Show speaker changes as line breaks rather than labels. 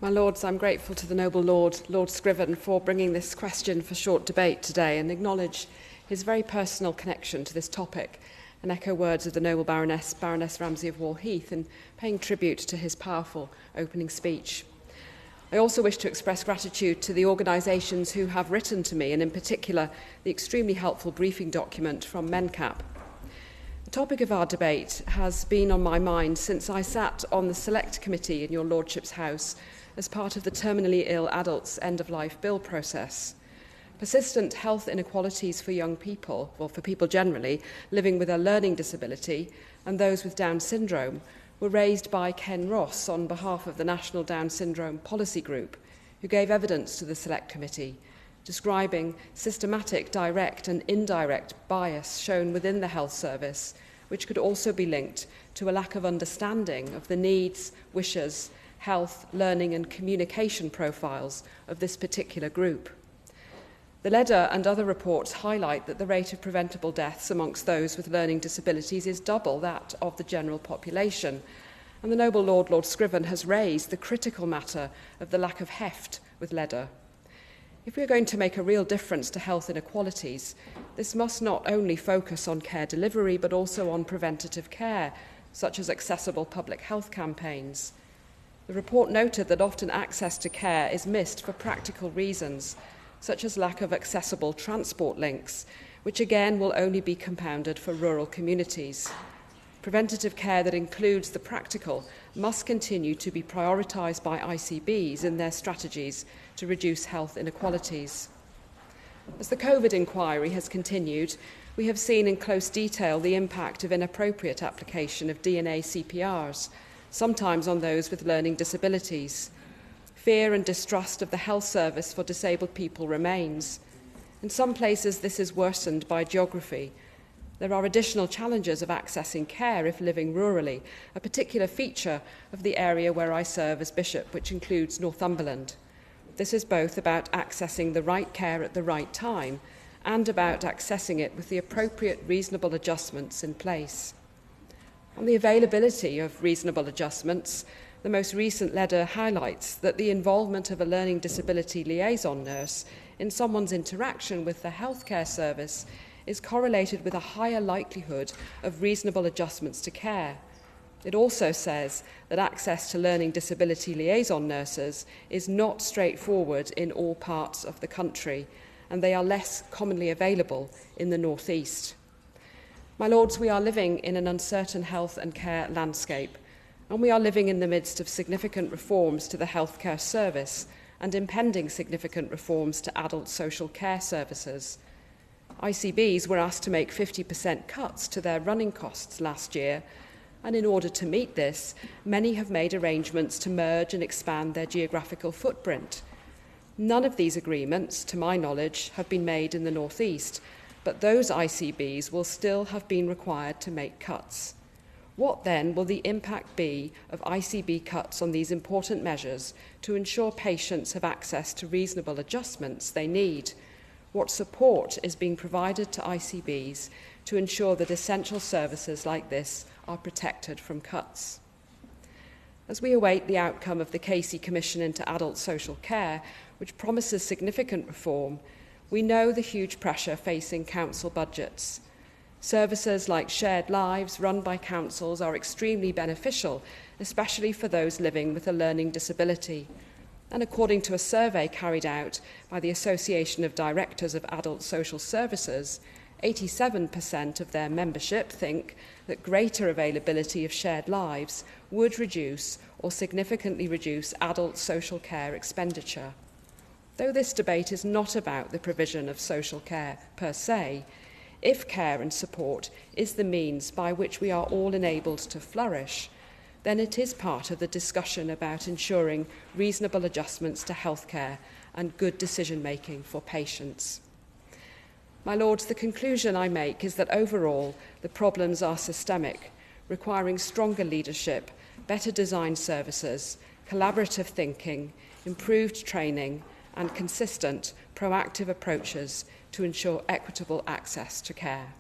My Lords, I'm grateful to the noble Lord Scriven, for bringing this question for short debate today and acknowledge his very personal connection to this topic and echo words of the noble Baroness Ramsay of Walheath in paying tribute to his powerful opening speech. I also wish to express gratitude to the organisations who have written to me, and in particular the extremely helpful briefing document from MENCAP. The topic of our debate has been on my mind since I sat on the Select Committee in your Lordship's House as part of the terminally ill adults end-of-life bill process. Persistent health inequalities for young people, or for people generally, living with a learning disability and those with Down syndrome, were raised by Ken Ross on behalf of the National Down Syndrome Policy Group, who gave evidence to the Select Committee, describing systematic direct and indirect bias shown within the health service, which could also be linked to a lack of understanding of the needs, wishes, health, learning and communication profiles of this particular group. The letter and other reports highlight that the rate of preventable deaths amongst those with learning disabilities is double that of the general population, and the noble Lord Scriven has raised the critical matter of the lack of heft with LEDA. If we are going to make a real difference to health inequalities, this must not only focus on care delivery but also on preventative care, such as accessible public health campaigns. The report noted that often access to care is missed for practical reasons, such as lack of accessible transport links, which again will only be compounded for rural communities. Preventative care that includes the practical must continue to be prioritised by ICBs in their strategies to reduce health inequalities. As the COVID inquiry has continued, we have seen in close detail the impact of inappropriate application of DNA CPRs, sometimes on those with learning disabilities. Fear and distrust of the health service for disabled people remains. In some places, this is worsened by geography. There are additional challenges of accessing care if living rurally, a particular feature of the area where I serve as Bishop, which includes Northumberland. This is both about accessing the right care at the right time and about accessing it with the appropriate reasonable adjustments in place. On the availability of reasonable adjustments, the most recent letter highlights that the involvement of a learning disability liaison nurse in someone's interaction with the healthcare service is correlated with a higher likelihood of reasonable adjustments to care. It also says that access to learning disability liaison nurses is not straightforward in all parts of the country, and they are less commonly available in the North East. My Lords, we are living in an uncertain health and care landscape, and we are living in the midst of significant reforms to the healthcare service and impending significant reforms to adult social care services. ICBs were asked to make 50% cuts to their running costs last year, and in order to meet this, many have made arrangements to merge and expand their geographical footprint. None of these agreements, to my knowledge, have been made in the North East, but those ICBs will still have been required to make cuts. What then will the impact be of ICB cuts on these important measures to ensure patients have access to reasonable adjustments they need? What support is being provided to ICBs to ensure that essential services like this are protected from cuts? As we await the outcome of the Casey Commission into Adult Social Care, which promises significant reform, we know the huge pressure facing council budgets. Services like Shared Lives run by councils are extremely beneficial, especially for those living with a learning disability. And according to a survey carried out by the Association of Directors of Adult Social Services, 87% of their membership think that greater availability of shared lives would reduce or significantly reduce adult social care expenditure. Though this debate is not about the provision of social care per se, if care and support is the means by which we are all enabled to flourish, then it is part of the discussion about ensuring reasonable adjustments to healthcare and good decision-making for patients. My Lords, the conclusion I make is that overall the problems are systemic, requiring stronger leadership, better designed services, collaborative thinking, improved training, and consistent, proactive approaches to ensure equitable access to care.